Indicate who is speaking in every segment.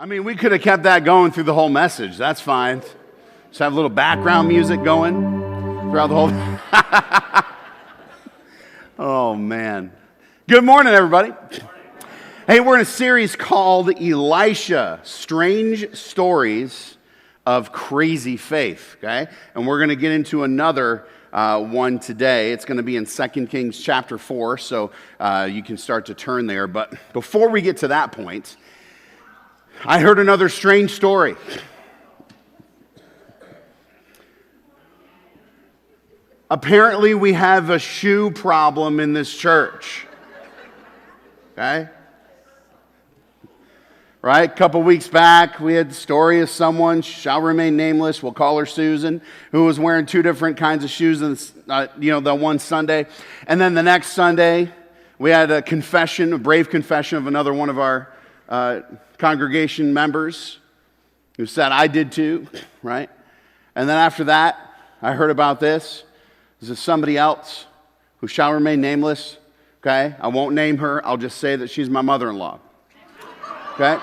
Speaker 1: I mean, we could have kept that going through the whole message. That's fine. Just have a little background music going throughout the whole. Oh, man. Good morning, everybody. Hey, we're in a series called Elisha, Strange Stories of Crazy Faith, okay? And we're going to get into another one today. It's going to be in 2 Kings chapter 4, so you can start to turn there. But before we get to that point, I heard another strange story. Apparently, we have a shoe problem in this church, okay? Right? A couple weeks back, we had the story of someone, shall remain nameless, we'll call her Susan, who was wearing two different kinds of shoes the one Sunday. And then the next Sunday, we had a brave confession of another one of our congregation members who said, I did too, right? And then after that, I heard about this. This is somebody else who shall remain nameless, okay? I won't name her. I'll just say that she's my mother-in-law. Okay?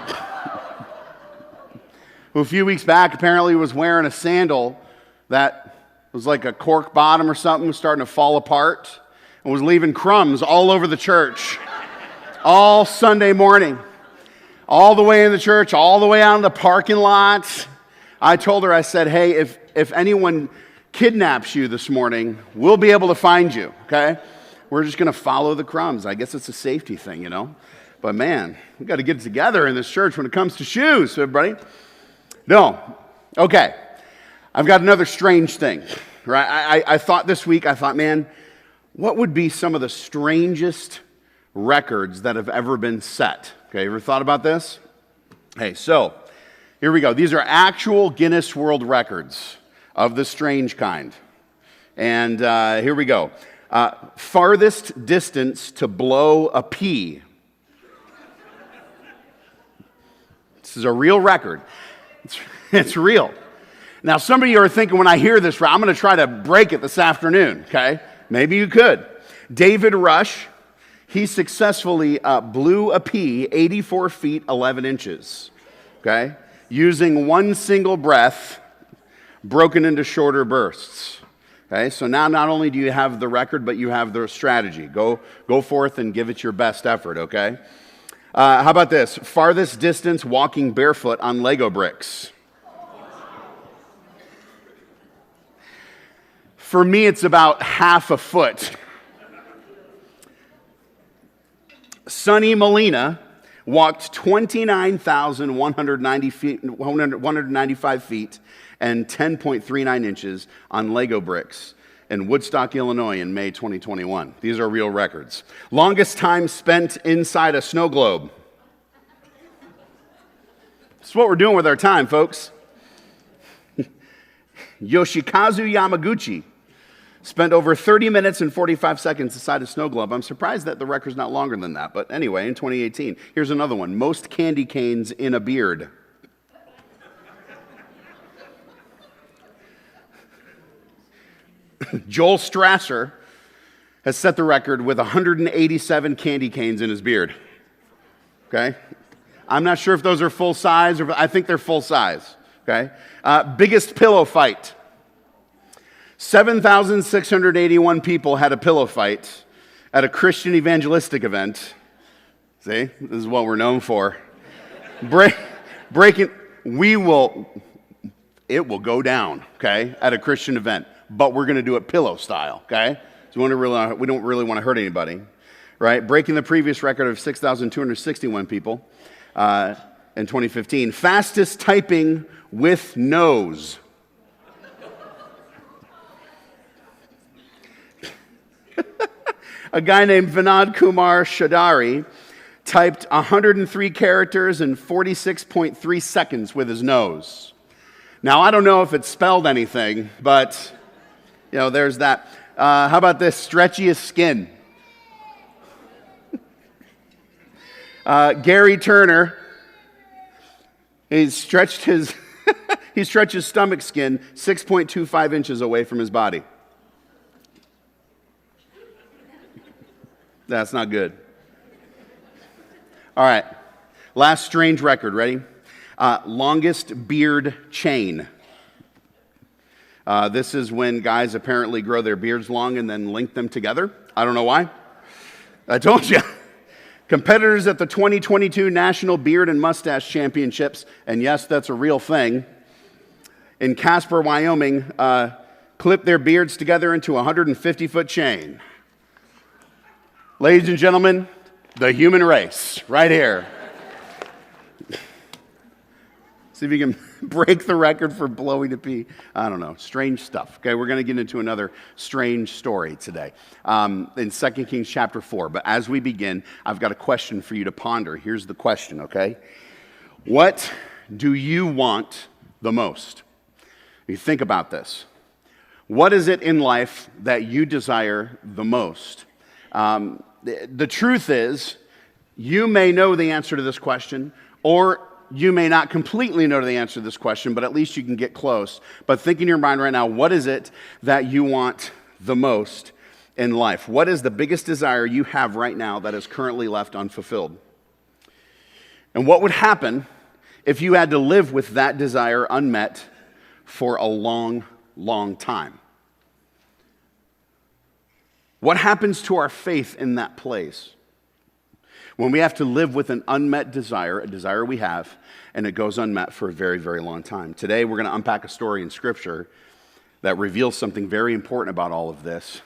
Speaker 1: Who a few weeks back apparently was wearing a sandal that was like a cork bottom or something, was starting to fall apart, and was leaving crumbs all over the church all Sunday morning. All the way in the church, all the way out in the parking lot. I told her, I said, hey, if anyone kidnaps you this morning, we'll be able to find you, okay? We're just going to follow the crumbs. I guess it's a safety thing, you know? But man, we got to get together in this church when it comes to shoes, everybody. No. Okay. I've got another strange thing, right? I thought this week, man, what would be some of the strangest records that have ever been set? Okay, you ever thought about this? Hey, so here we go. These are actual Guinness World Records of the strange kind. And here we go. Farthest distance to blow a pea. This is a real record. It's real. Now, some of you are thinking when I hear this, I'm going to try to break it this afternoon, okay? Maybe you could. David Rush, he successfully blew a pea 84 feet 11 inches, okay? Using one single breath broken into shorter bursts. Okay, so now not only do you have the record, but you have the strategy. Go forth and give it your best effort, okay? How about this? Farthest distance walking barefoot on Lego bricks. For me, it's about half a foot. Sonny Molina walked 195 feet and 10.39 inches on Lego bricks in Woodstock, Illinois in May 2021. These are real records. Longest time spent inside a snow globe. That's what we're doing with our time, folks. Yoshikazu Yamaguchi spent over 30 minutes and 45 seconds inside a snow globe. I'm surprised that the record's not longer than that. But anyway, in 2018, here's another one. Most candy canes in a beard. Joel Strasser has set the record with 187 candy canes in his beard. Okay? I'm not sure if those are full size, I think they're full size. Okay? Biggest pillow fight. 7,681 people had a pillow fight at a Christian evangelistic event. See, this is what we're known for. It will go down, okay, at a Christian event, but we're going to do it pillow style, okay? So we don't really want to hurt anybody, right? Breaking the previous record of 6,261 people in 2015. Fastest typing with nose. A guy named Vinod Kumar Shadari typed 103 characters in 46.3 seconds with his nose. Now, I don't know if it spelled anything, but, there's that. How about this? Stretchiest skin. Gary Turner, he stretched his stomach skin 6.25 inches away from his body. That's not good. All right. Last strange record. Ready? Longest beard chain. This is when guys apparently grow their beards long and then link them together. I don't know why. I told you. Competitors at the 2022 National Beard and Mustache Championships, and yes, that's a real thing, in Casper, Wyoming, clip their beards together into a 150-foot chain. Ladies and gentlemen, the human race, right here. See if you can break the record for blowing a pee. I don't know. Strange stuff. Okay, we're going to get into another strange story today in 2 Kings chapter 4. But as we begin, I've got a question for you to ponder. Here's the question, okay? What do you want the most? You think about this. What is it in life that you desire the most? The truth is, you may know the answer to this question, or you may not completely know the answer to this question, but at least you can get close. But think in your mind right now, what is it that you want the most in life? What is the biggest desire you have right now that is currently left unfulfilled? And what would happen if you had to live with that desire unmet for a long, long time? What happens to our faith in that place? When we have to live with an unmet desire, a desire we have, and it goes unmet for a very, very long time. Today, we're going to unpack a story in Scripture that reveals something very important about all of this.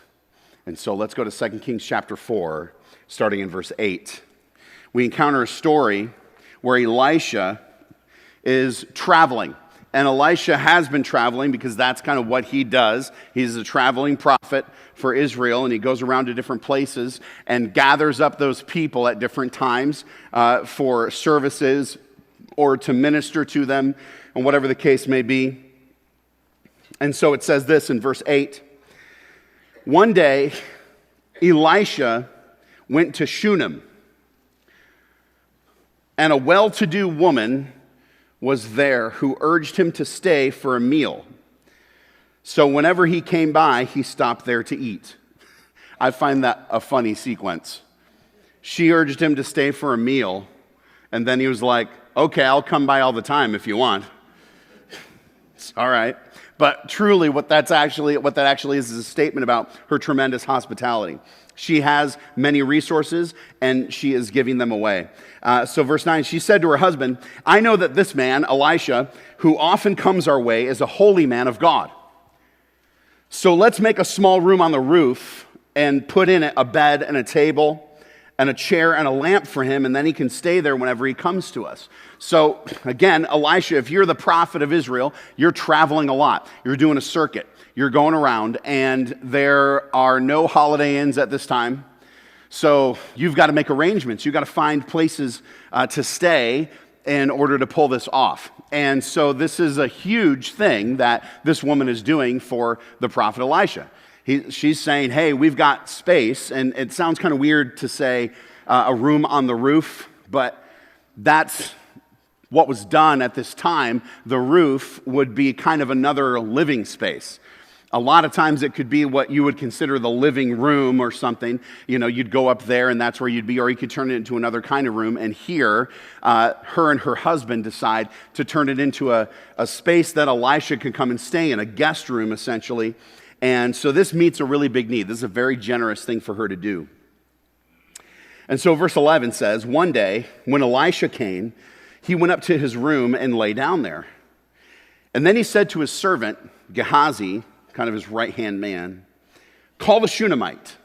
Speaker 1: And so let's go to 2 Kings chapter 4, starting in verse 8. We encounter a story where Elisha is traveling. And Elisha has been traveling because that's kind of what he does. He's a traveling prophet for Israel, and he goes around to different places and gathers up those people at different times for services or to minister to them, and whatever the case may be. And so it says this in verse 8. One day, Elisha went to Shunem, and a well-to-do woman was there who urged him to stay for a meal. So whenever he came by, he stopped there to eat. I find that a funny sequence. She urged him to stay for a meal, and then he was like, okay, I'll come by all the time if you want. It's all right. But truly, what that actually is a statement about her tremendous hospitality. She has many resources, and she is giving them away. So verse 9, she said to her husband, I know that this man, Elisha, who often comes our way, is a holy man of God. So let's make a small room on the roof and put in it a bed and a table and a chair and a lamp for him, and then he can stay there whenever he comes to us. So again, Elisha, if you're the prophet of Israel, you're traveling a lot. You're doing a circuit. You're going around, and there are no Holiday Inns at this time. So you've got to make arrangements. You've got to find places to stay in order to pull this off. And so this is a huge thing that this woman is doing for the prophet Elisha. She's saying, hey, we've got space. And it sounds kind of weird to say a room on the roof, but that's what was done at this time. The roof would be kind of another living space. A lot of times it could be what you would consider the living room or something. You know, you'd go up there and that's where you'd be, or you could turn it into another kind of room. And here, her and her husband decide to turn it into a space that Elisha could come and stay in, a guest room essentially. And so this meets a really big need. This is a very generous thing for her to do. And so verse 11 says, one day when Elisha came, he went up to his room and lay down there. And then he said to his servant, Gehazi, kind of his right-hand man, call the Shunammite.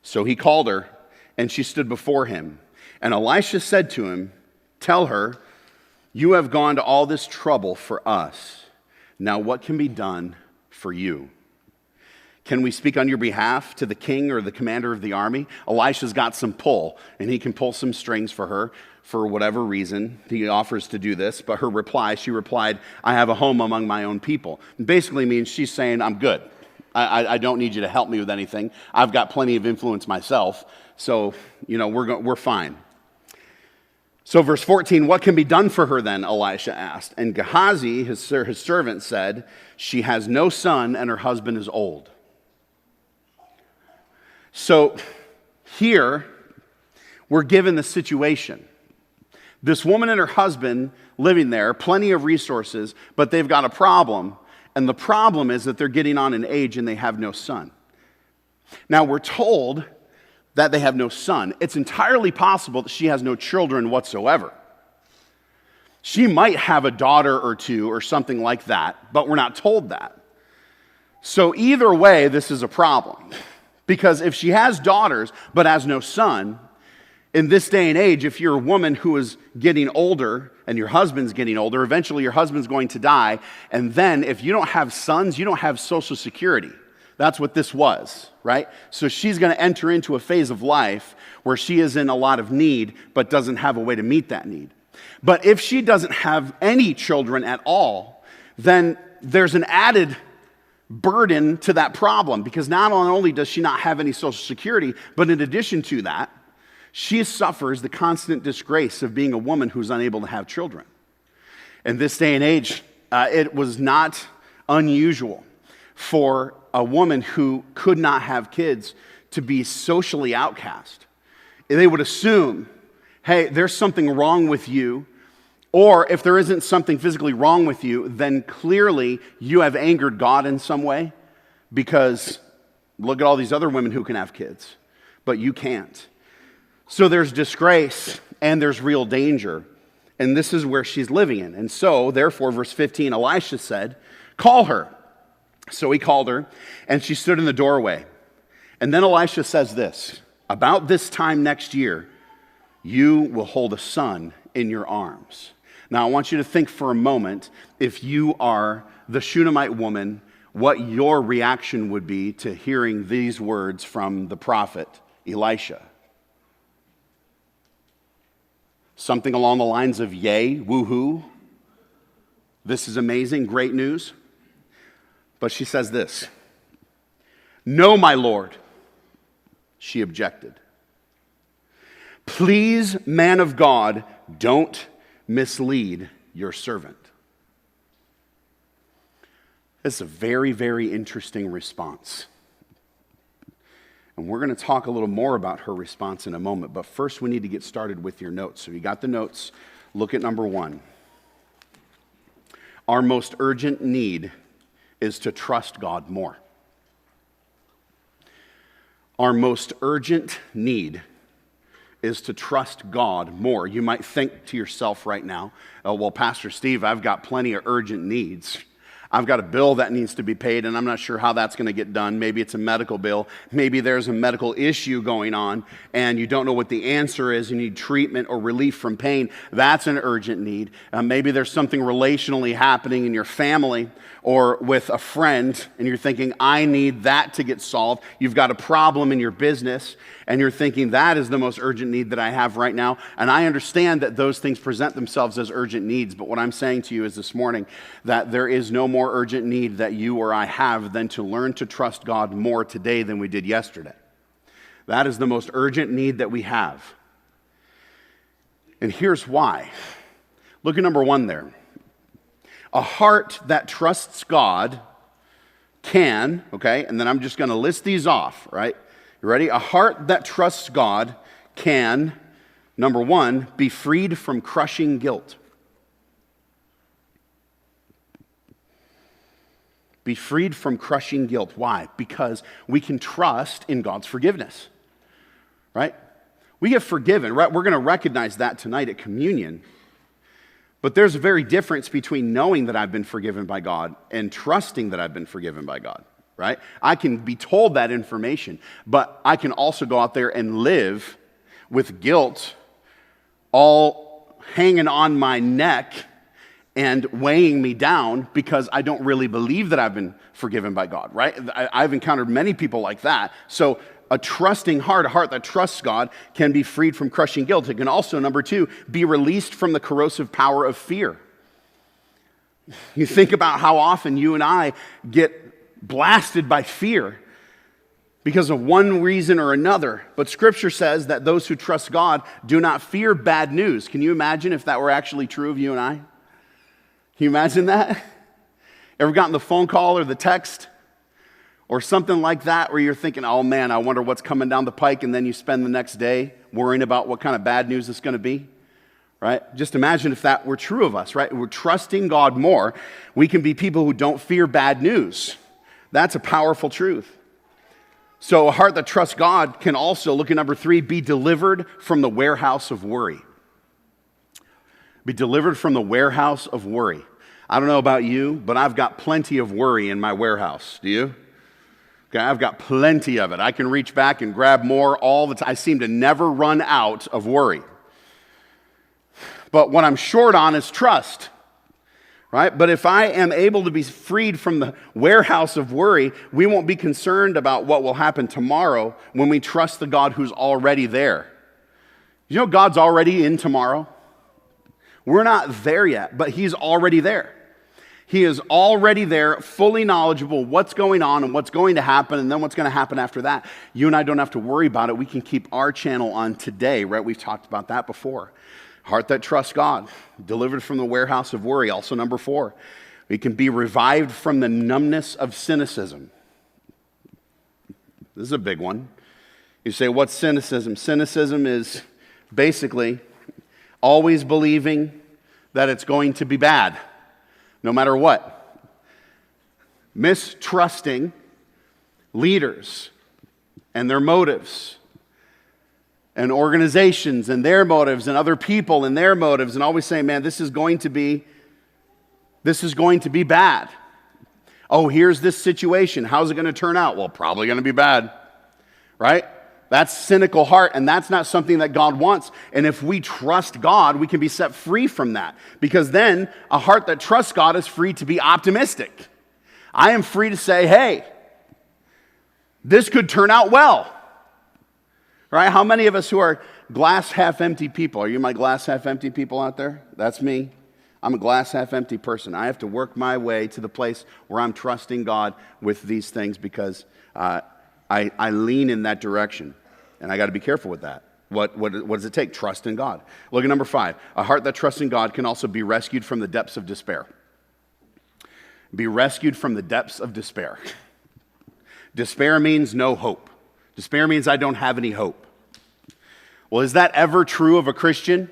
Speaker 1: So he called her, and she stood before him. And Elisha said to him, tell her, you have gone to all this trouble for us. Now what can be done for you? Can we speak on your behalf to the king or the commander of the army? Elisha's got some pull, and he can pull some strings for her for whatever reason. He offers to do this, but she replied, I have a home among my own people. It basically means she's saying, I'm good. I don't need you to help me with anything. I've got plenty of influence myself, so, we're fine. So verse 14, what can be done for her then, Elisha asked. And Gehazi, his servant, said, she has no son and her husband is old. So here, we're given the situation This woman and her husband living there, plenty of resources, but they've got a problem. And the problem is that they're getting on in age and they have no son. Now, we're told that they have no son. It's entirely possible that she has no children whatsoever. She might have a daughter or two or something like that, but we're not told that. So either way, this is a problem. Because if she has daughters but has no son, in this day and age, if you're a woman who is getting older and your husband's getting older, eventually your husband's going to die. And then if you don't have sons, you don't have Social Security. That's what this was, right? So she's going to enter into a phase of life where she is in a lot of need but doesn't have a way to meet that need. But if she doesn't have any children at all, then there's an added burden to that problem, because not only does she not have any Social Security, but in addition to that, she suffers the constant disgrace of being a woman who's unable to have children. In this day and age, it was not unusual for a woman who could not have kids to be socially outcast. They would assume, hey, there's something wrong with you, or if there isn't something physically wrong with you, then clearly you have angered God in some way, because look at all these other women who can have kids, but you can't. So there's disgrace and there's real danger, and this is where she's living in. And so, therefore, verse 15, Elisha said, call her. So he called her, and she stood in the doorway. And then Elisha says this, about this time next year, you will hold a son in your arms. Now, I want you to think for a moment, if you are the Shunammite woman, what your reaction would be to hearing these words from the prophet Elisha. Something along the lines of, yay, woohoo, this is amazing, great news. But she says this, no, my Lord, she objected. Please, man of God, don't mislead your servant. It's a very, very interesting response. And we're going to talk a little more about her response in a moment. But first, we need to get started with your notes. So you got the notes. Look at number 1. Our most urgent need is to trust God more. Our most urgent need is to trust God more. You might think to yourself right now, oh, well, Pastor Steve, I've got plenty of urgent needs. I've got a bill that needs to be paid, and I'm not sure how that's going to get done. Maybe it's a medical bill. Maybe there's a medical issue going on, and you don't know what the answer is. You need treatment or relief from pain. That's an urgent need. Maybe there's something relationally happening in your family or with a friend, and you're thinking, I need that to get solved. You've got a problem in your business, and you're thinking, that is the most urgent need that I have right now. And I understand that those things present themselves as urgent needs, but what I'm saying to you is this morning that there is no more urgent need that you or I have than to learn to trust God more today than we did yesterday. That is the most urgent need that we have. And here's why. Look at number 1 there. A heart that trusts God can, okay, and then I'm just going to list these off, right? You ready? A heart that trusts God can, number 1, be freed from crushing guilt. Be freed from crushing guilt. Why? Because we can trust in God's forgiveness, right? We get forgiven, right? We're going to recognize that tonight at communion. But there's a very difference between knowing that I've been forgiven by God and trusting that I've been forgiven by God, right? I can be told that information, but I can also go out there and live with guilt all hanging on my neck and weighing me down because I don't really believe that I've been forgiven by God, right? I've encountered many people like that. So a trusting heart, a heart that trusts God, can be freed from crushing guilt. It can also, number 2, be released from the corrosive power of fear. You think about how often you and I get blasted by fear because of one reason or another. But Scripture says that those who trust God do not fear bad news. Can you imagine if that were actually true of you and I? Can you imagine that? Ever gotten the phone call or the text or something like that where you're thinking, oh man, I wonder what's coming down the pike, and then you spend the next day worrying about what kind of bad news it's going to be, right? Just imagine if that were true of us, right? We're trusting God more. We can be people who don't fear bad news. That's a powerful truth. So a heart that trusts God can also, look at number 3, be delivered from the warehouse of worry. Be delivered from the warehouse of worry. I don't know about you, but I've got plenty of worry in my warehouse. Do you? Okay, I've got plenty of it. I can reach back and grab more all the time. I seem to never run out of worry. But what I'm short on is trust, right? But if I am able to be freed from the warehouse of worry, we won't be concerned about what will happen tomorrow when we trust the God who's already there. You know God's already in tomorrow? We're not there yet, but He's already there. He is already there, fully knowledgeable what's going on and what's going to happen and then what's going to happen after that. You and I don't have to worry about it. We can keep our channel on today, right? We've talked about that before. Heart that trusts God, delivered from the warehouse of worry. Also, number 4, we can be revived from the numbness of cynicism. This is a big one. You say, what's cynicism? Cynicism is basically always believing that it's going to be bad, no matter what. Mistrusting leaders and their motives, and organizations and their motives, and other people and their motives, and always saying, man, this is going to be bad. Oh, here's this situation. How's it going to turn out? Well, probably going to be bad, right? That's cynical heart, and that's not something that God wants. And if we trust God, we can be set free from that, because then a heart that trusts God is free to be optimistic. I am free to say, hey, this could turn out well. Right? How many of us who are glass half empty people? Are you my glass half empty people out there? That's me. I'm a glass half empty person. I have to work my way to the place where I'm trusting God with these things, because I lean in that direction. And I got to be careful with that. What does it take? Trust in God. Look at number 5. A heart that trusts in God can also be rescued from the depths of despair. Be rescued from the depths of despair. Despair means no hope. Despair means I don't have any hope. Well, is that ever true of a Christian?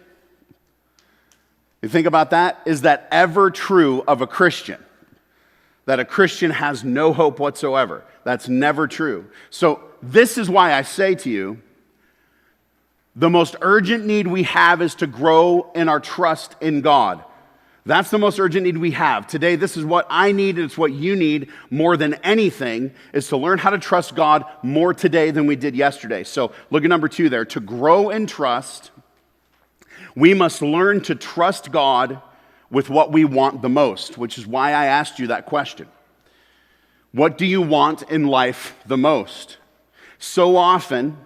Speaker 1: You think about that? Is that ever true of a Christian? That a Christian has no hope whatsoever? That's never true. So this is why I say to you, the most urgent need we have is to grow in our trust in God. That's the most urgent need we have. Today, this is what I need, and it's what you need more than anything, is to learn how to trust God more today than we did yesterday. So look at number 2 there. To grow in trust, we must learn to trust God with what we want the most, which is why I asked you that question. What do you want in life the most? So often,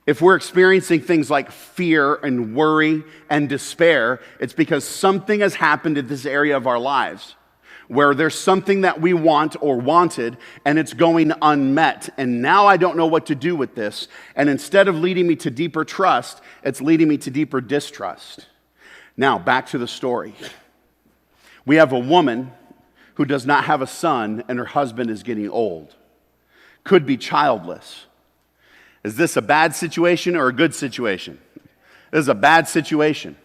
Speaker 1: if we're experiencing things like fear and worry and despair, it's because something has happened in this area of our lives where there's something that we want or wanted and it's going unmet. And now I don't know what to do with this. And instead of leading me to deeper trust, it's leading me to deeper distrust. Now, back to the story. We have a woman who does not have a son and her husband is getting old. Could be childless. Is this a bad situation or a good situation? This is a bad situation.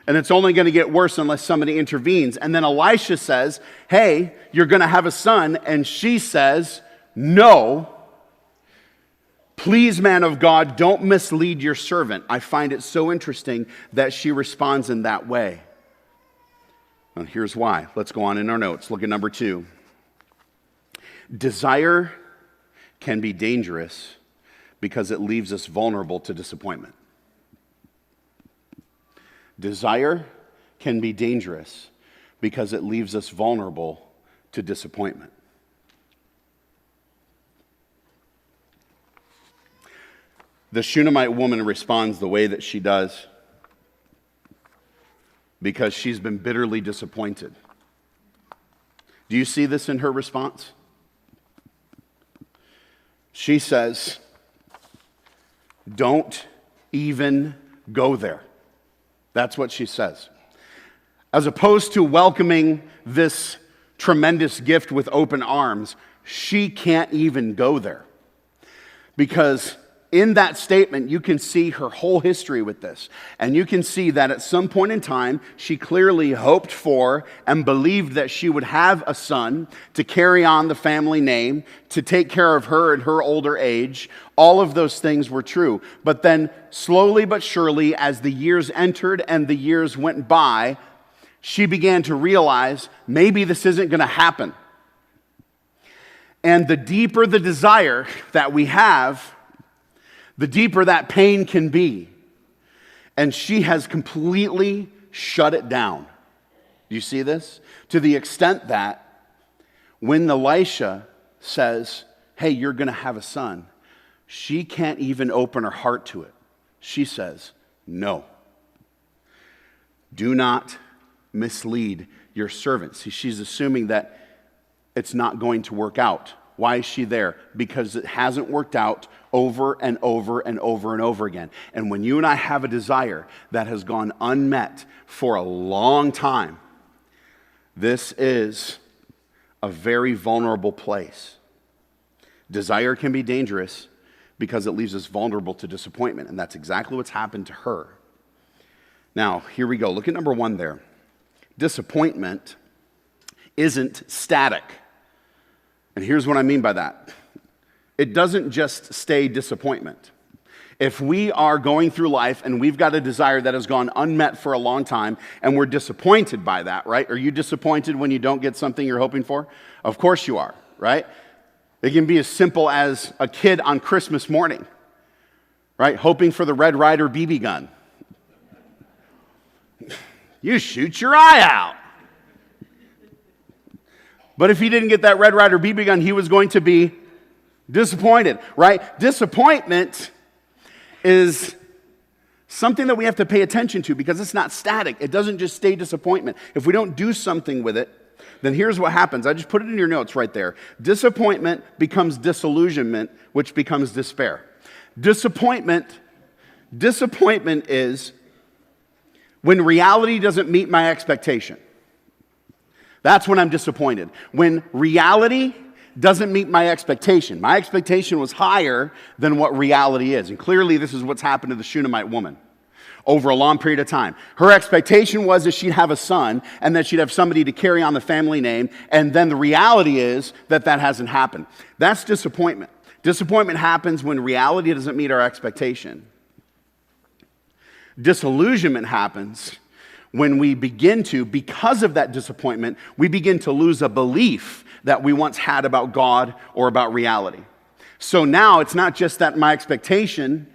Speaker 1: And it's only going to get worse unless somebody intervenes. And then Elisha says, hey, you're going to have a son. And she says, no. Please, man of God, don't mislead your servant. I find it so interesting that she responds in that way. Well, here's why. Let's go on in our notes. Look at number 2. Desire can be dangerous because it leaves us vulnerable to disappointment. Desire can be dangerous because it leaves us vulnerable to disappointment. The Shunammite woman responds the way that she does because she's been bitterly disappointed. Do you see this in her response? She says, don't even go there. That's what she says. As opposed to welcoming this tremendous gift with open arms, she can't even go there. Because in that statement, you can see her whole history with this. And you can see that at some point in time, she clearly hoped for and believed that she would have a son to carry on the family name, to take care of her at her older age. All of those things were true. But then slowly but surely, as the years entered and the years went by, she began to realize maybe this isn't going to happen. And the deeper the desire that we have, the deeper that pain can be. And she has completely shut it down. Do you see this? To the extent that when Elisha says, hey, you're going to have a son, she can't even open her heart to it. She says, no. Do not mislead your servant. See, she's assuming that it's not going to work out. Why is she there? Because it hasn't worked out over and over and over and over again. And when you and I have a desire that has gone unmet for a long time, this is a very vulnerable place. Desire can be dangerous because it leaves us vulnerable to disappointment, and that's exactly what's happened to her. Now, here we go. Look at number 1 there. Disappointment isn't static. And here's what I mean by that. It doesn't just stay disappointment. If we are going through life and we've got a desire that has gone unmet for a long time and we're disappointed by that, right? Are you disappointed when you don't get something you're hoping for? Of course you are, right? It can be as simple as a kid on Christmas morning, right? Hoping for the Red Ryder BB gun. You shoot your eye out. But if he didn't get that Red Ryder BB gun, he was going to be disappointed, right? Disappointment is something that we have to pay attention to because it's not static. It doesn't just stay disappointment. If we don't do something with it, then here's what happens. I just put it in your notes right there. Disappointment becomes disillusionment, which becomes despair. Disappointment is when reality doesn't meet my expectation. That's when I'm disappointed. When reality doesn't meet my expectation. My expectation was higher than what reality is. And clearly this is what's happened to the Shunammite woman over a long period of time. Her expectation was that she'd have a son and that she'd have somebody to carry on the family name. And then the reality is that that hasn't happened. That's disappointment. Disappointment happens when reality doesn't meet our expectation. Disillusionment happens when we begin to, because of that disappointment, we begin to lose a belief that we once had about God or about reality. So now it's not just that my expectation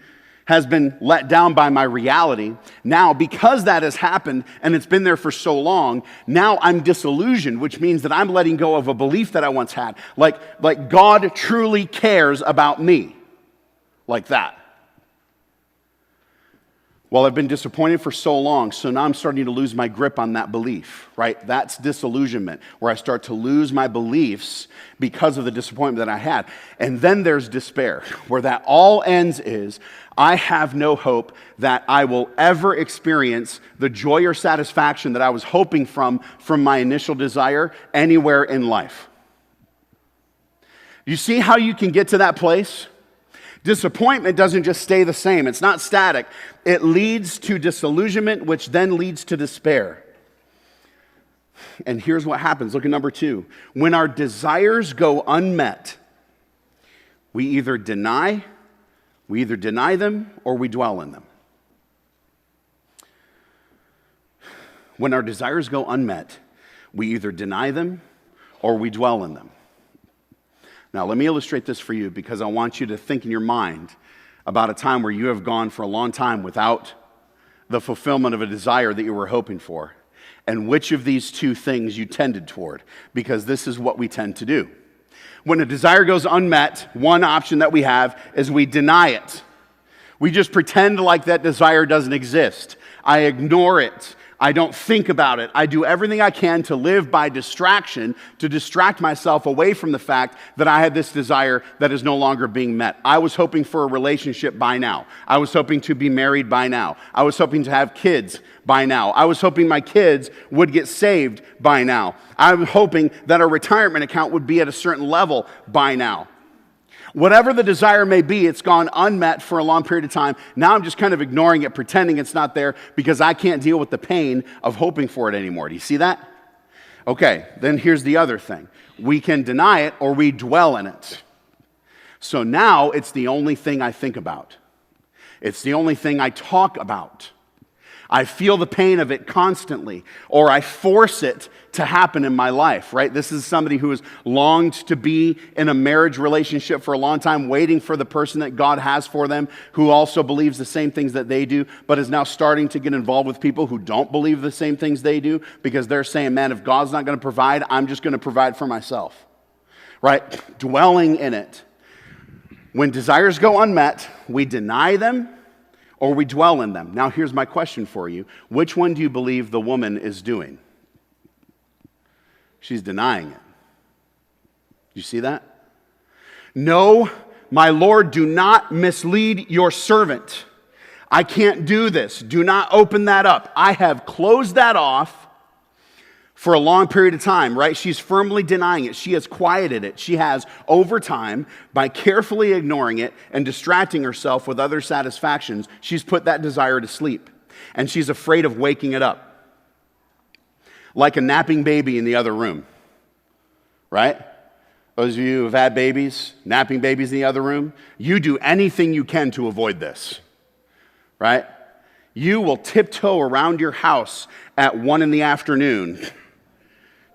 Speaker 1: has been let down by my reality. Now, because that has happened and it's been there for so long, now I'm disillusioned, which means that I'm letting go of a belief that I once had. Like God truly cares about me. Like that. Well, I've been disappointed for so long, so now I'm starting to lose my grip on that belief, right? That's disillusionment, where I start to lose my beliefs because of the disappointment that I had. And then there's despair, where that all ends is, I have no hope that I will ever experience the joy or satisfaction that I was hoping from my initial desire anywhere in life. You see how you can get to that place? Disappointment doesn't just stay the same. It's not static. It leads to disillusionment, which then leads to despair. And here's what happens. Look at number 2. When our desires go unmet, we either deny them, or we dwell in them. When our desires go unmet, we either deny them or we dwell in them. Now, let me illustrate this for you because I want you to think in your mind about a time where you have gone for a long time without the fulfillment of a desire that you were hoping for, and which of these two things you tended toward, because this is what we tend to do. When a desire goes unmet, one option that we have is we deny it. We just pretend like that desire doesn't exist. I ignore it. I don't think about it. I do everything I can to live by distraction, to distract myself away from the fact that I had this desire that is no longer being met. I was hoping for a relationship by now. I was hoping to be married by now. I was hoping to have kids by now. I was hoping my kids would get saved by now. I'm hoping that a retirement account would be at a certain level by now. Whatever the desire may be, it's gone unmet for a long period of time. Now I'm just kind of ignoring it, pretending it's not there because I can't deal with the pain of hoping for it anymore. Do you see that? Okay, then here's the other thing. We can deny it or we dwell in it. So now it's the only thing I think about. It's the only thing I talk about. I feel the pain of it constantly, or I force it to happen in my life, right? This is somebody who has longed to be in a marriage relationship for a long time, waiting for the person that God has for them, who also believes the same things that they do, but is now starting to get involved with people who don't believe the same things they do, because they're saying, man, if God's not going to provide, I'm just going to provide for myself, right? Dwelling in it. When desires go unmet, we deny them, or we dwell in them. Now, here's my question for you. Which one do you believe the woman is doing? She's denying it. You see that? No, my Lord, do not mislead your servant. I can't do this. Do not open that up. I have closed that off for a long period of time, right? She's firmly denying it. She has quieted it. She has, over time, by carefully ignoring it and distracting herself with other satisfactions, she's put that desire to sleep. And she's afraid of waking it up. Like a napping baby in the other room, right? Those of you who have had babies, napping babies in the other room, you do anything you can to avoid this, right? You will tiptoe around your house at 1 PM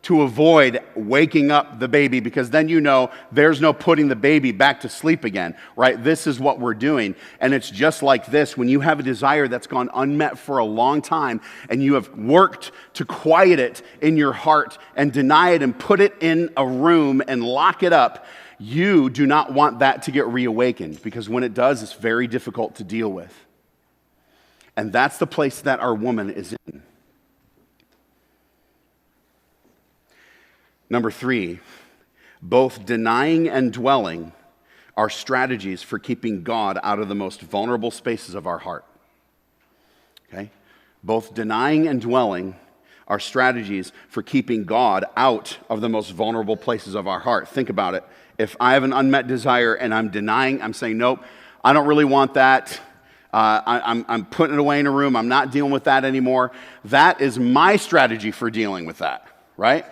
Speaker 1: to avoid waking up the baby, because then you know there's no putting the baby back to sleep again, right? This is what we're doing. And it's just like this. When you have a desire that's gone unmet for a long time and you have worked to quiet it in your heart and deny it and put it in a room and lock it up, you do not want that to get reawakened, because when it does, it's very difficult to deal with. And that's the place that our woman is in. Number 3, both denying and dwelling are strategies for keeping God out of the most vulnerable spaces of our heart. Okay? Both denying and dwelling are strategies for keeping God out of the most vulnerable places of our heart. Think about it. If I have an unmet desire and I'm denying, I'm saying, nope, I don't really want that. I'm putting it away in a room. I'm not dealing with that anymore. That is my strategy for dealing with that, right?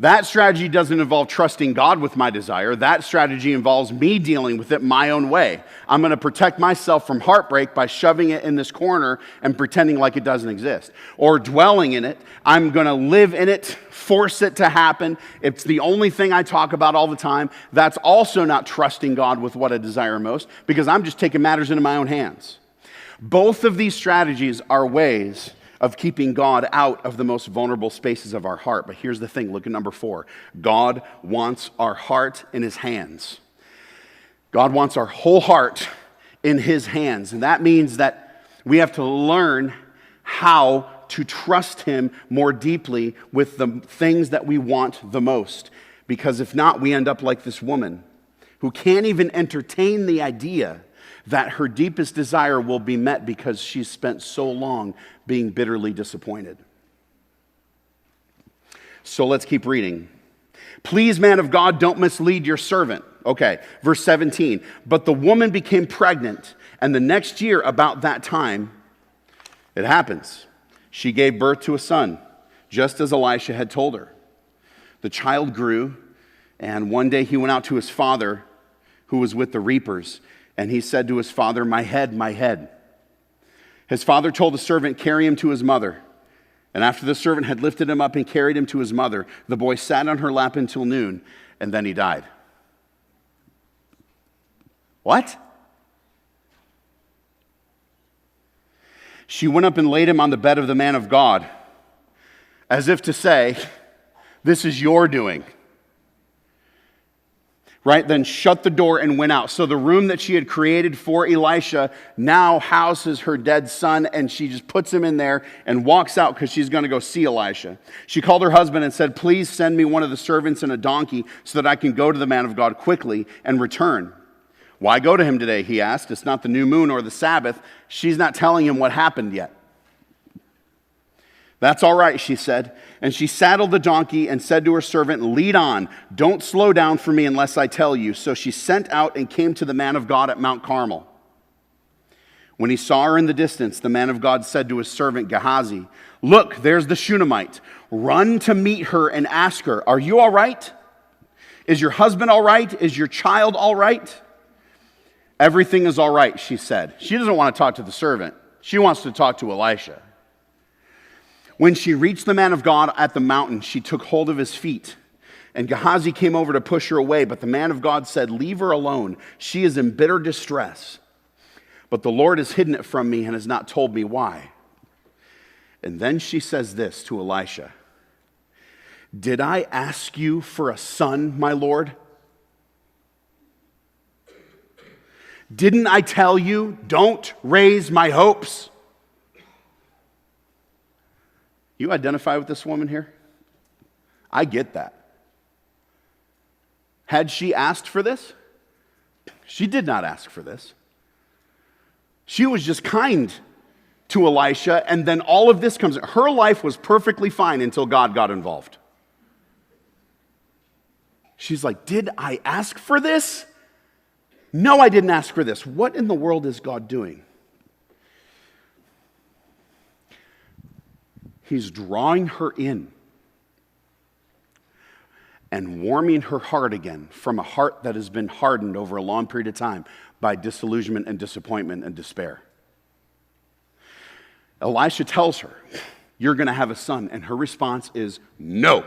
Speaker 1: That strategy doesn't involve trusting God with my desire. That strategy involves me dealing with it my own way. I'm going to protect myself from heartbreak by shoving it in this corner and pretending like it doesn't exist. Or dwelling in it. I'm going to live in it, force it to happen. It's the only thing I talk about all the time. That's also not trusting God with what I desire most, because I'm just taking matters into my own hands. Both of these strategies are ways of keeping God out of the most vulnerable spaces of our heart. But here's the thing, look at number 4. God wants our heart in his hands. God wants our whole heart in his hands. And that means that we have to learn how to trust him more deeply with the things that we want the most. Because if not, we end up like this woman who can't even entertain the idea that her deepest desire will be met because she's spent so long being bitterly disappointed. So let's keep reading. Please, man of God, don't mislead your servant. Okay, verse 17. But the woman became pregnant, and the next year, about that time, it happens. She gave birth to a son, just as Elisha had told her. The child grew, and one day he went out to his father, who was with the reapers, and he said to his father, my head, my head. His father told the servant, carry him to his mother. And after the servant had lifted him up and carried him to his mother, the boy sat on her lap until noon, and then he died. What? She went up and laid him on the bed of the man of God, as if to say, this is your doing. Right? Then shut the door and went out. So the room that she had created for Elisha now houses her dead son, and she just puts him in there and walks out because she's going to go see Elisha. She called her husband and said, please send me one of the servants and a donkey so that I can go to the man of God quickly and return. Why go to him today? He asked. It's not the new moon or the Sabbath. She's not telling him what happened yet. "That's all right," she said. And she saddled the donkey and said to her servant, "Lead on. Don't slow down for me unless I tell you." So she sent out and came to the man of God at Mount Carmel. When he saw her in the distance, the man of God said to his servant Gehazi, "Look, there's the Shunammite. Run to meet her and ask her, 'Are you all right? Is your husband all right? Is your child all right?' 'Everything is all right,' she said." She doesn't want to talk to the servant. She wants to talk to Elisha. When she reached the man of God at the mountain, she took hold of his feet. And Gehazi came over to push her away, but the man of God said, "Leave her alone. She is in bitter distress. But the Lord has hidden it from me and has not told me why." And then she says this to Elisha, "Did I ask you for a son, my Lord? Didn't I tell you, don't raise my hopes?" You identify with this woman here? I get that. Had she asked for this? She did not ask for this. She was just kind to Elisha, and then all of this comes. Her life was perfectly fine until God got involved. She's like, "Did I ask for this? No, I didn't ask for this." What in the world is God doing? He's drawing her in and warming her heart again from a heart that has been hardened over a long period of time by disillusionment and disappointment and despair. Elisha tells her, "You're going to have a son," and her response is, "No.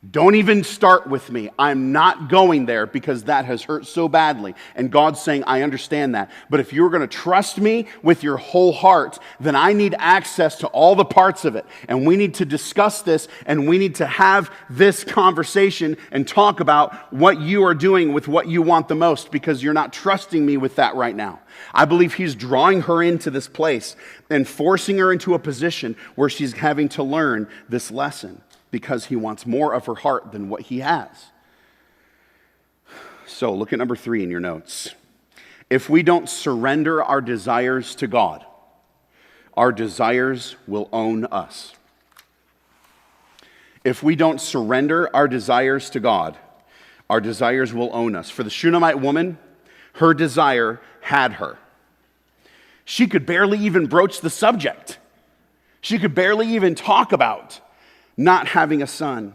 Speaker 1: Don't even start with me. I'm not going there because that has hurt so badly." And God's saying, "I understand that. But if you're going to trust me with your whole heart, then I need access to all the parts of it. And we need to discuss this, and we need to have this conversation and talk about what you are doing with what you want the most, because you're not trusting me with that right now." I believe he's drawing her into this place and forcing her into a position where she's having to learn this lesson, because he wants more of her heart than what he has. So look at number 3 in your notes. If we don't surrender our desires to God, our desires will own us. If we don't surrender our desires to God, our desires will own us. For the Shunammite woman, her desire had her. She could barely even broach the subject. She could barely even talk about not having a son.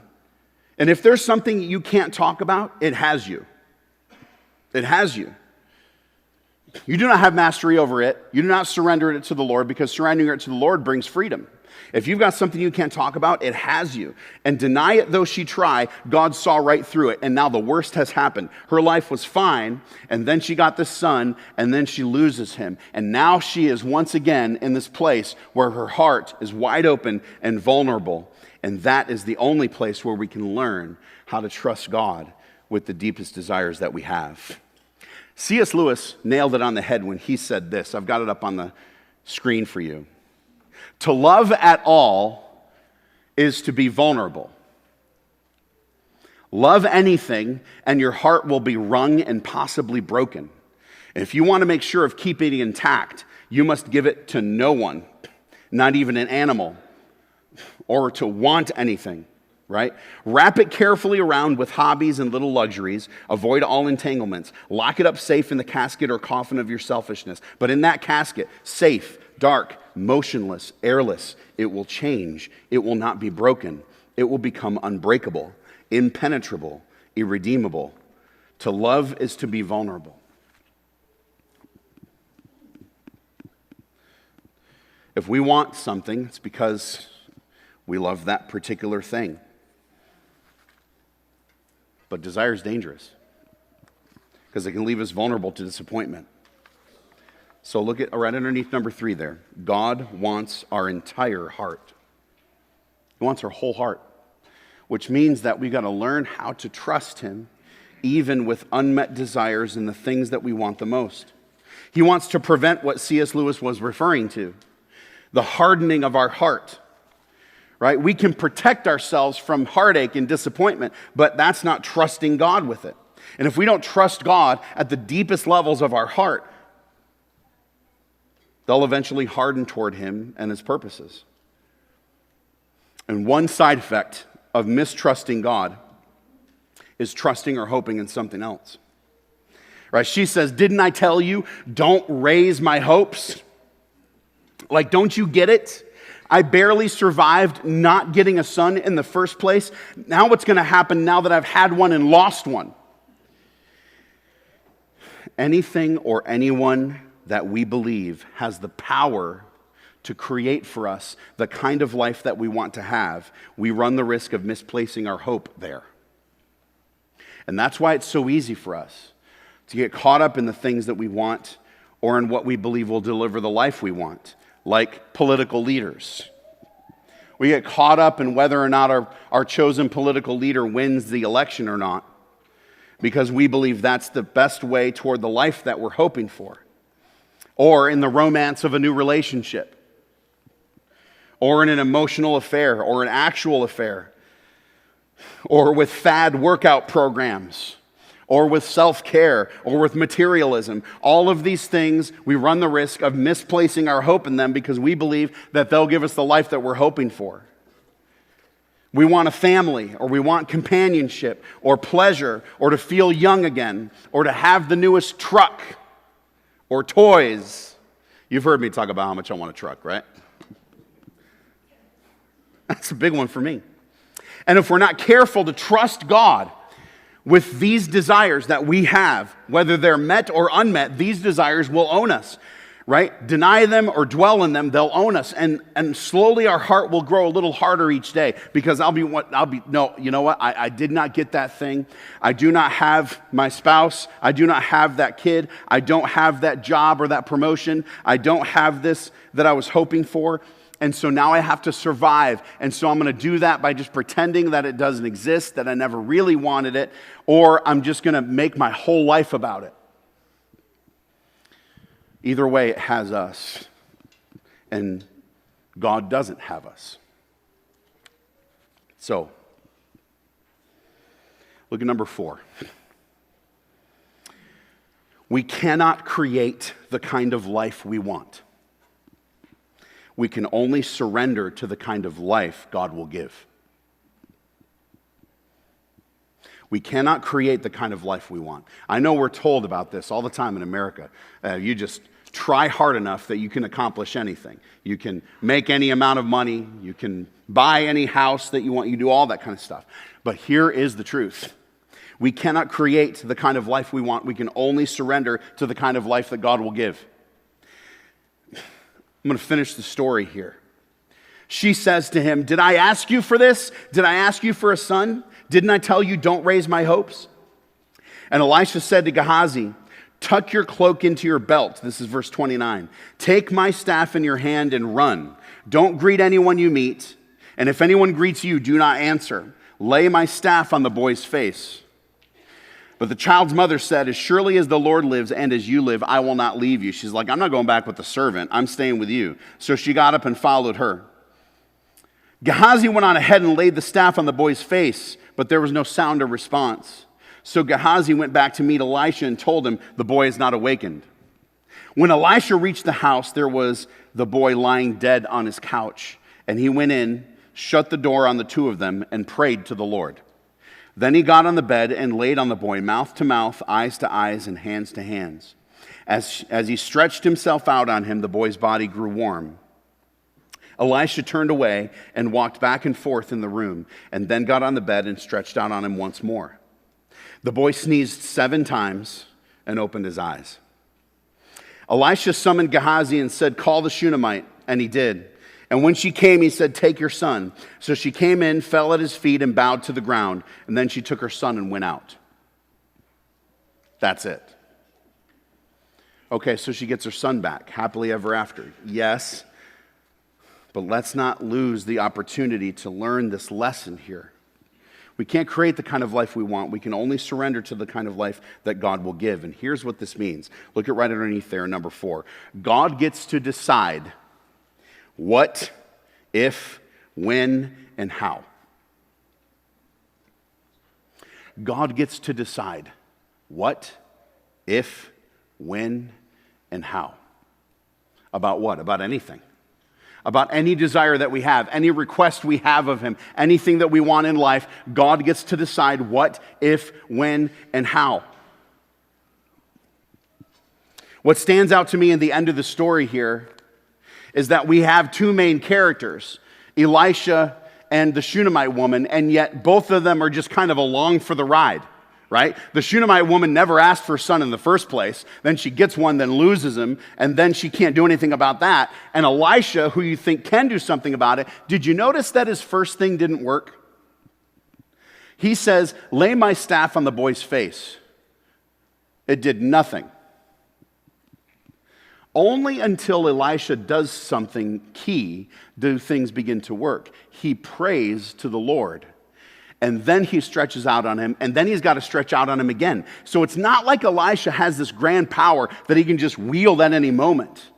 Speaker 1: And if there's something you can't talk about, it has you. It has you. You do not have mastery over it. You do not surrender it to the Lord, because surrendering it to the Lord brings freedom. If you've got something you can't talk about, it has you. And deny it though she try, God saw right through it, and now the worst has happened. Her life was fine, and then she got this son, and then she loses him. And now she is once again in this place where her heart is wide open and vulnerable. And that is the only place where we can learn how to trust God with the deepest desires that we have. C.S. Lewis nailed it on the head when he said this. I've got it up on the screen for you. To love at all is to be vulnerable. Love anything, and your heart will be wrung and possibly broken. And if you want to make sure of keeping it intact, you must give it to no one, not even an animal, or to want anything, right? Wrap it carefully around with hobbies and little luxuries. Avoid all entanglements. Lock it up safe in the casket or coffin of your selfishness. But in that casket, safe, dark, motionless, airless, it will change. It will not be broken. It will become unbreakable, impenetrable, irredeemable. To love is to be vulnerable. If we want something, it's because we love that particular thing. But desire is dangerous, because it can leave us vulnerable to disappointment. So look at right underneath number 3 there. God wants our entire heart. He wants our whole heart, which means that we've got to learn how to trust him even with unmet desires and the things that we want the most. He wants to prevent what C.S. Lewis was referring to, the hardening of our heart. Right? We can protect ourselves from heartache and disappointment, but that's not trusting God with it. And if we don't trust God at the deepest levels of our heart, they'll eventually harden toward him and his purposes. And one side effect of mistrusting God is trusting or hoping in something else. Right? She says, didn't I tell you, don't raise my hopes? Like, don't you get it? I barely survived not getting a son in the first place. Now what's going to happen now that I've had one and lost one? Anything or anyone that we believe has the power to create for us the kind of life that we want to have, we run the risk of misplacing our hope there. And that's why it's so easy for us to get caught up in the things that we want or in what we believe will deliver the life we want. Like political leaders. We get caught up in whether or not our chosen political leader wins the election or not, because we believe that's the best way toward the life that we're hoping for. Or in the romance of a new relationship. Or in an emotional affair, or an actual affair. Or with fad workout programs. Or with self-care, or with materialism. All of these things, we run the risk of misplacing our hope in them because we believe that they'll give us the life that we're hoping for. We want a family, or we want companionship, or pleasure, or to feel young again, or to have the newest truck, or toys. You've heard me talk about how much I want a truck, right? That's a big one for me. And if we're not careful to trust God with these desires that we have, whether they're met or unmet, these desires will own us, right? Deny them or dwell in them, they'll own us. And slowly our heart will grow a little harder each day because I did not get that thing. I do not have my spouse. I do not have that kid. I don't have that job or that promotion. I don't have this that I was hoping for. And so now I have to survive. And so I'm going to do that by just pretending that it doesn't exist, that I never really wanted it, or I'm just going to make my whole life about it. Either way, it has us. And God doesn't have us. So, look at number 4. We cannot create the kind of life we want. We can only surrender to the kind of life God will give. We cannot create the kind of life we want. I know we're told about this all the time in America. You just try hard enough that you can accomplish anything. You can make any amount of money. You can buy any house that you want. You do all that kind of stuff. But here is the truth. We cannot create the kind of life we want. We can only surrender to the kind of life that God will give. I'm going to finish the story here. She says to him, did I ask you for this? Did I ask you for a son? Didn't I tell you don't raise my hopes? And Elisha said to Gehazi, tuck your cloak into your belt. This is verse 29. Take my staff in your hand and run. Don't greet anyone you meet. And if anyone greets you, do not answer. Lay my staff on the boy's face. But the child's mother said, as surely as the Lord lives and as you live, I will not leave you. She's like, I'm not going back with the servant. I'm staying with you. So she got up and followed her. Gehazi went on ahead and laid the staff on the boy's face, but there was no sound or response. So Gehazi went back to meet Elisha and told him, the boy is not awakened. When Elisha reached the house, there was the boy lying dead on his couch. And he went in, shut the door on the two of them, and prayed to the Lord. Then he got on the bed and laid on the boy, mouth to mouth, eyes to eyes, and hands to hands. As he stretched himself out on him, the boy's body grew warm. Elisha turned away and walked back and forth in the room, and then got on the bed and stretched out on him once more. The boy sneezed 7 times and opened his eyes. Elisha summoned Gehazi and said, call the Shunammite, and he did. And when she came, he said, take your son. So she came in, fell at his feet, and bowed to the ground. And then she took her son and went out. That's it. Okay, so she gets her son back, happily ever after. Yes, but let's not lose the opportunity to learn this lesson here. We can't create the kind of life we want. We can only surrender to the kind of life that God will give. And here's what this means. Look at right underneath there, number 4. God gets to decide what, if, when, and how. God gets to decide what, if, when, and how. About what? About anything. about any desire that we have, any request we have of him, anything that we want in life, God gets to decide what, if, when, and how. What stands out to me in the end of the story here is that we have two main characters, Elisha and the Shunammite woman, and yet both of them are just kind of along for the ride, right? The Shunammite woman never asked for a son in the first place. Then she gets one, then loses him, and then she can't do anything about that. And Elisha, who you think can do something about it, did you notice that his first thing didn't work? He says, lay my staff on the boy's face. It did nothing. Only until Elisha does something key do things begin to work. He prays to the Lord, and then he stretches out on him, and then he's got to stretch out on him again. So it's not like Elisha has this grand power that he can just wield at any moment.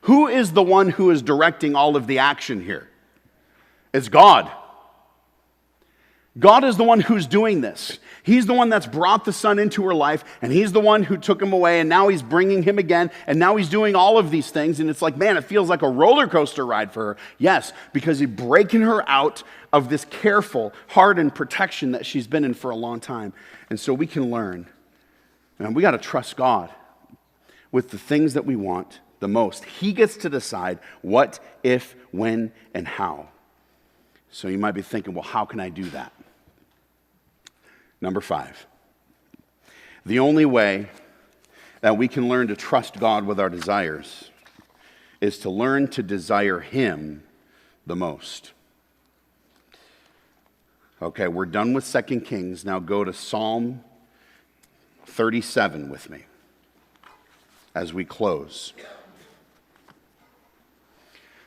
Speaker 1: Who is the one who is directing all of the action here? It's God. God is the one who's doing this. He's the one that's brought the son into her life, and he's the one who took him away, and now he's bringing him again, and now he's doing all of these things, and it's like, man, it feels like a roller coaster ride for her. Yes, because he's breaking her out of this careful, hardened protection that she's been in for a long time. And so we can learn, and we got to trust God with the things that we want the most. He gets to decide what, if, when, and how. So you might be thinking, well, how can I do that? Number 5, the only way that we can learn to trust God with our desires is to learn to desire him the most. Okay, we're done with 2 Kings. Now go to Psalm 37 with me as we close.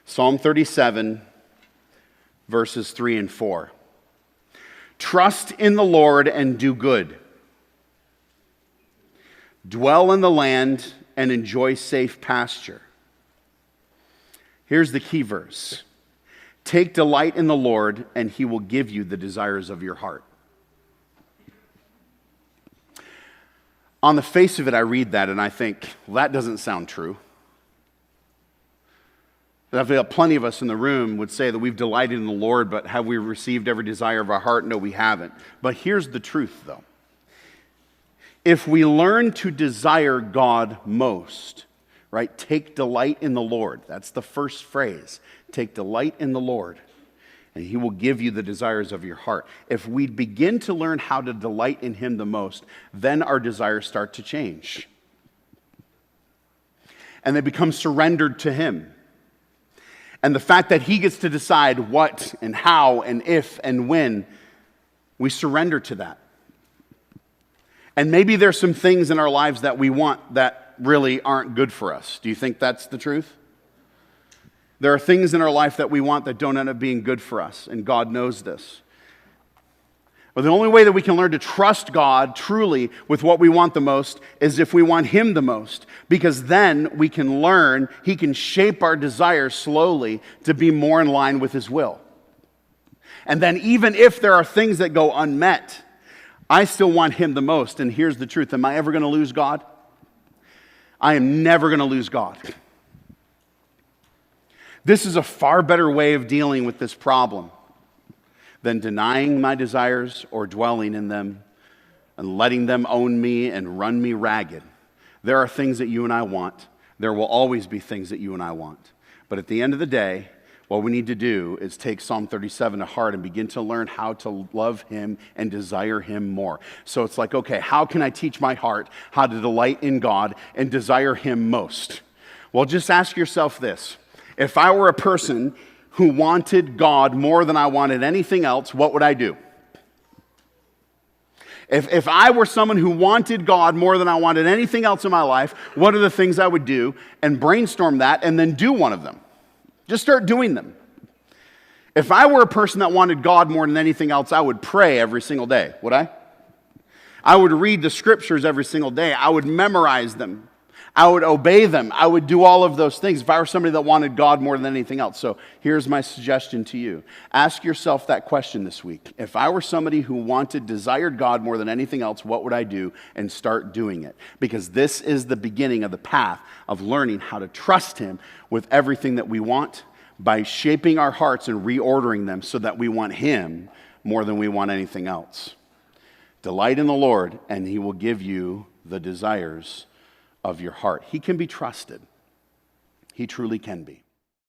Speaker 1: Psalm 37, verses 3 and 4. Trust in the Lord and do good. Dwell in the land and enjoy safe pasture. Here's the key verse. Take delight in the Lord, and he will give you the desires of your heart. On the face of it, I read that and I think, well, that doesn't sound true. I feel plenty of us in the room would say that we've delighted in the Lord, but have we received every desire of our heart? No, we haven't. But here's the truth, though. If we learn to desire God most, right, take delight in the Lord. That's the first phrase. Take delight in the Lord, and he will give you the desires of your heart. If we begin to learn how to delight in him the most, then our desires start to change. And they become surrendered to him. And the fact that he gets to decide what and how and if and when, we surrender to that. And maybe there's some things in our lives that we want that really aren't good for us. Do you think that's the truth? There are things in our life that we want that don't end up being good for us, and God knows this. But the only way that we can learn to trust God truly with what we want the most is if we want him the most. Because then we can learn, he can shape our desires slowly to be more in line with his will. And then even if there are things that go unmet, I still want him the most. And here's the truth. Am I ever going to lose God? I am never going to lose God. This is a far better way of dealing with this problem than denying my desires or dwelling in them and letting them own me and run me ragged. There are things that you and I want. There will always be things that you and I want. But at the end of the day, what we need to do is take Psalm 37 to heart and begin to learn how to love him and desire him more. So it's like, okay, how can I teach my heart how to delight in God and desire him most? Well, just ask yourself this. If I were a person who wanted God more than I wanted anything else, what would I do? If I were someone who wanted God more than I wanted anything else in my life, what are the things I would do? And brainstorm that and then do one of them. Just start doing them. If I were a person that wanted God more than anything else, I would pray every single day, would I? I would read the scriptures every single day. I would memorize them. I would obey them. I would do all of those things if I were somebody that wanted God more than anything else. So here's my suggestion to you. Ask yourself that question this week. If I were somebody who desired God more than anything else, what would I do? And start doing it. Because this is the beginning of the path of learning how to trust him with everything that we want, by shaping our hearts and reordering them so that we want him more than we want anything else. Delight in the Lord, and he will give you the desires of your heart. He can be trusted. He truly can be.